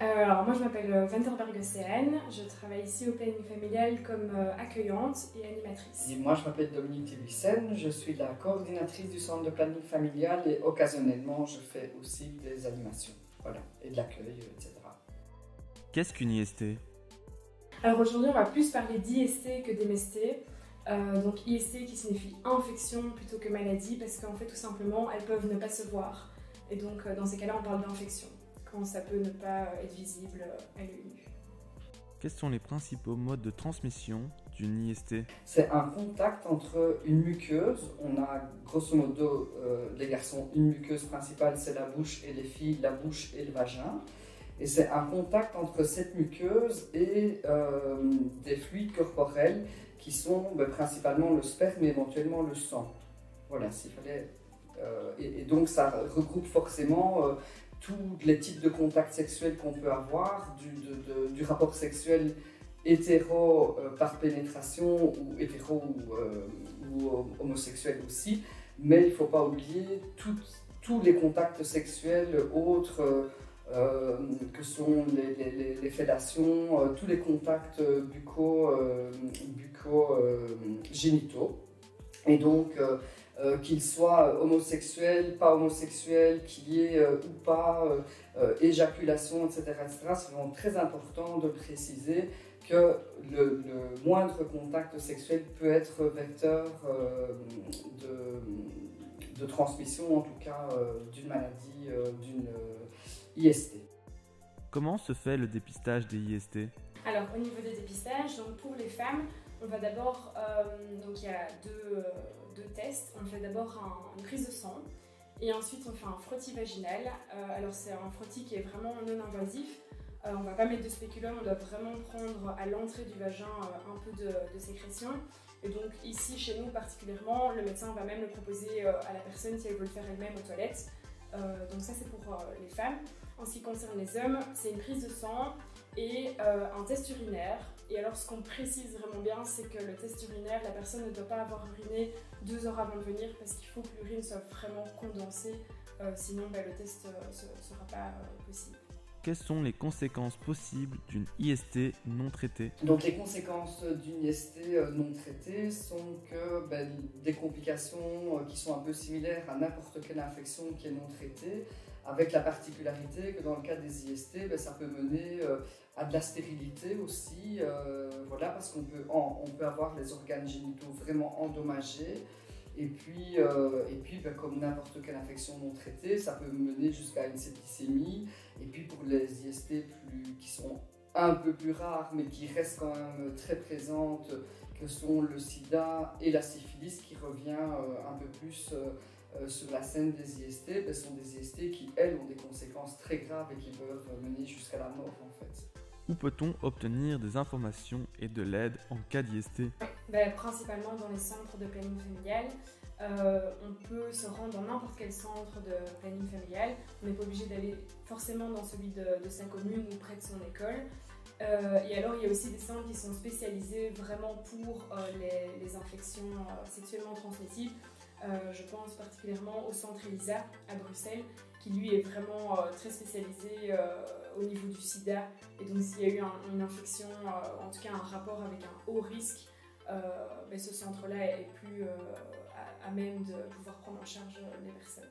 Alors moi je m'appelle Vanderberg Océane, je travaille ici au planning familial comme accueillante et animatrice. Et moi je m'appelle Dominique Tibussen, je suis la coordinatrice du centre de planning familial et occasionnellement je fais aussi des animations, voilà, et de l'accueil, etc. Qu'est-ce qu'une IST? Alors aujourd'hui on va plus parler d'IST que d'MST. Donc IST qui signifie infection plutôt que maladie parce qu'en fait tout simplement elles peuvent ne pas se voir. Et donc dans ces cas-là on parle d'infection, quand ça peut ne pas être visible à l'œil nu. Quels sont les principaux modes de transmission d'une IST? C'est un contact entre une muqueuse, on a grosso modo les garçons une muqueuse principale c'est la bouche et les filles la bouche et le vagin. Et c'est un contact entre cette muqueuse et des fluides corporels qui sont principalement le sperme et éventuellement le sang. Voilà, s'il fallait. Et donc ça regroupe forcément tous les types de contacts sexuels qu'on peut avoir, du rapport sexuel hétéro par pénétration ou hétéro ou homosexuel aussi. Mais il ne faut pas oublier tous les contacts sexuels autres. Que sont les fellations, tous les contacts bucco-génitaux. Et donc, qu'ils soient homosexuels, pas homosexuels, qu'il y ait ou pas éjaculation, etc., c'est vraiment très important de préciser que le moindre contact sexuel peut être vecteur de transmission, en tout cas d'une maladie, d'une IST. Comment se fait le dépistage des IST? Alors au niveau des dépistages, donc pour les femmes, on va d'abord, donc il y a deux tests. On fait d'abord une prise de sang et ensuite on fait un frottis vaginal. Alors c'est un frottis qui est vraiment non invasif. On ne va pas mettre de spéculum, on doit vraiment prendre à l'entrée du vagin un peu de sécrétion. Et donc ici, chez nous particulièrement, le médecin va même le proposer à la personne si elle veut le faire elle-même aux toilettes. Donc ça c'est pour les femmes. En ce qui concerne les hommes, c'est une prise de sang et un test urinaire. Et alors ce qu'on précise vraiment bien, c'est que le test urinaire, la personne ne doit pas avoir uriné 2 heures avant de venir parce qu'il faut que l'urine soit vraiment condensée, sinon le test ne sera pas possible. Quelles sont les conséquences possibles d'une IST non traitée? Donc les conséquences d'une IST non traitée sont que des complications qui sont un peu similaires à n'importe quelle infection qui est non traitée, avec la particularité que dans le cas des IST, ça peut mener à de la stérilité aussi, voilà, parce qu'on peut avoir les organes génitaux vraiment endommagés. Et puis comme n'importe quelle infection non traitée, ça peut mener jusqu'à une septicémie. Et puis pour les IST qui sont un peu plus rares, mais qui restent quand même très présentes, que sont le sida et la syphilis, qui revient un peu plus sur la scène des IST, ce sont des IST qui, elles, ont des conséquences très graves et qui peuvent mener jusqu'à la mort, en fait. Où peut-on obtenir des informations et de l'aide en cas d'IST? Principalement dans les centres de planning familial. On peut se rendre dans n'importe quel centre de planning familial. On n'est pas obligé d'aller forcément dans celui de sa commune ou près de son école. Et alors il y a aussi des centres qui sont spécialisés vraiment pour les infections sexuellement transmissibles. Je pense particulièrement au centre ELISA à Bruxelles, qui lui est vraiment très spécialisé au niveau du sida. Et donc s'il y a eu une infection, en tout cas un rapport avec un haut risque, ce centre-là est plus à même de pouvoir prendre en charge les personnes.